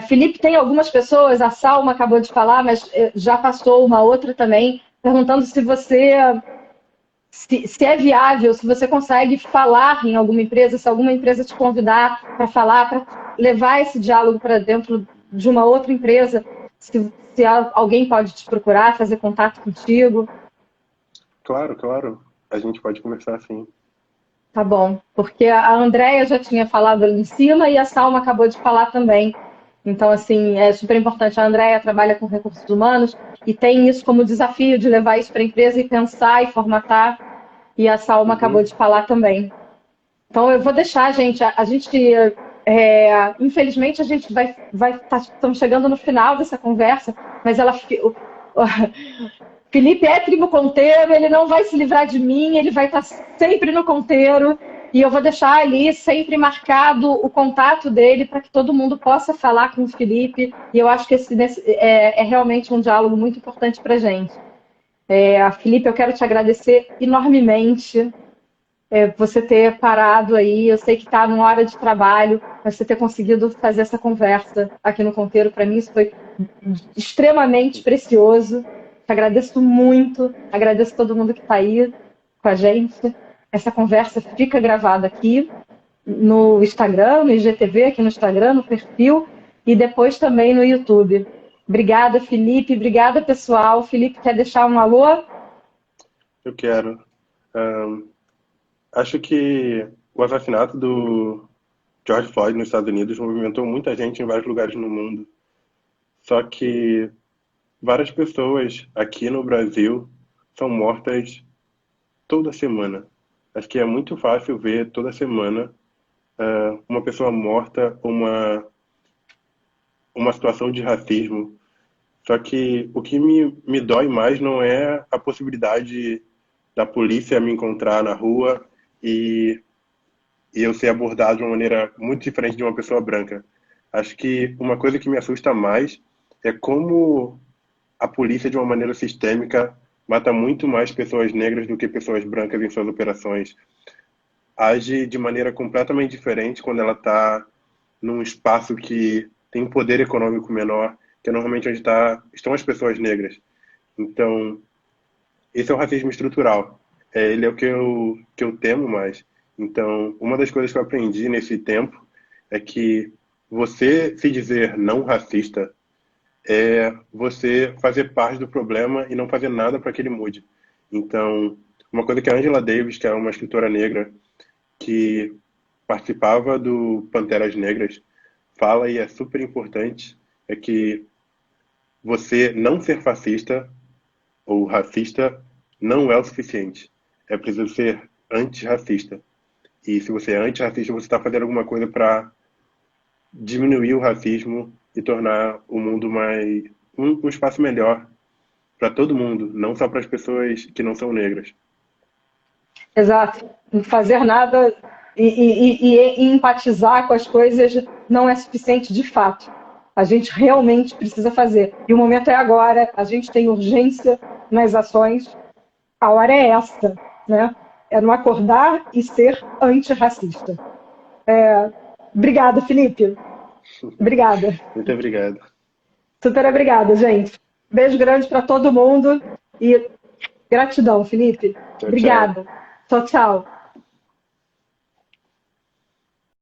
Felipe, tem algumas pessoas, a Salma acabou de falar, mas já passou uma outra também, perguntando se é viável, se você consegue falar em alguma empresa, se alguma empresa te convidar para falar, para levar esse diálogo para dentro de uma outra empresa, se alguém pode te procurar, fazer contato contigo. Claro, claro. A gente pode conversar assim. Tá bom, porque a Andrea já tinha falado ali em cima e a Salma acabou de falar também. Então, assim, é super importante. A Andrea trabalha com recursos humanos e tem isso como desafio de levar isso para a empresa e pensar e formatar. E a Salma acabou de falar também. Então, eu vou deixar, gente. Infelizmente, a gente estamos chegando no final dessa conversa, mas Felipe é tribo Conteiro, ele não vai se livrar de mim, ele vai estar sempre no Conteiro. E eu vou deixar ali sempre marcado o contato dele para que todo mundo possa falar com o Felipe. E eu acho que esse é realmente um diálogo muito importante para a gente. Felipe, eu quero te agradecer enormemente você ter parado aí. Eu sei que está numa hora de trabalho, mas você ter conseguido fazer essa conversa aqui no Conteiro, para mim isso foi extremamente precioso. Te agradeço muito, agradeço todo mundo que está aí com a gente. Essa conversa fica gravada aqui no Instagram, no IGTV, aqui no Instagram, no perfil, e depois também no YouTube. Obrigada, Felipe. Obrigada, pessoal. Felipe, quer deixar um alô? Eu quero. Acho que o assassinato do George Floyd nos Estados Unidos movimentou muita gente em vários lugares no mundo. Só que várias pessoas aqui no Brasil são mortas toda semana. Acho que é muito fácil ver toda semana uma pessoa morta, uma situação de racismo. Só que o que me dói mais não é a possibilidade da polícia me encontrar na rua e, e eu ser abordado de uma maneira muito diferente de uma pessoa branca. Acho que uma coisa que me assusta mais é como a polícia, de uma maneira sistêmica, mata muito mais pessoas negras do que pessoas brancas em suas operações. Age de maneira completamente diferente quando ela está num espaço que tem um poder econômico menor, que é normalmente onde estão as pessoas negras. Então, esse é o racismo estrutural. Ele é o que eu temo mais. Então, uma das coisas que eu aprendi nesse tempo é que você se dizer não racista é você fazer parte do problema e não fazer nada para que ele mude. Então, uma coisa que a Angela Davis, que é uma escritora negra que participava do Panteras Negras, fala e é super importante, é que você não ser fascista ou racista não é o suficiente. É preciso ser antirracista. E se você é antirracista, você está fazendo alguma coisa para diminuir o racismo e tornar o mundo mais um espaço melhor para todo mundo, não só para as pessoas que não são negras. Exato. Não fazer nada e empatizar com as coisas não é suficiente de fato. A gente realmente precisa fazer. E o momento é agora, a gente tem urgência nas ações, a hora é essa, né? É não acordar e ser antirracista. Obrigada, Felipe. Obrigada. Muito obrigado. Super obrigada, gente. Beijo grande para todo mundo e gratidão, Felipe. Tchau, tchau. Obrigada. Tchau, tchau.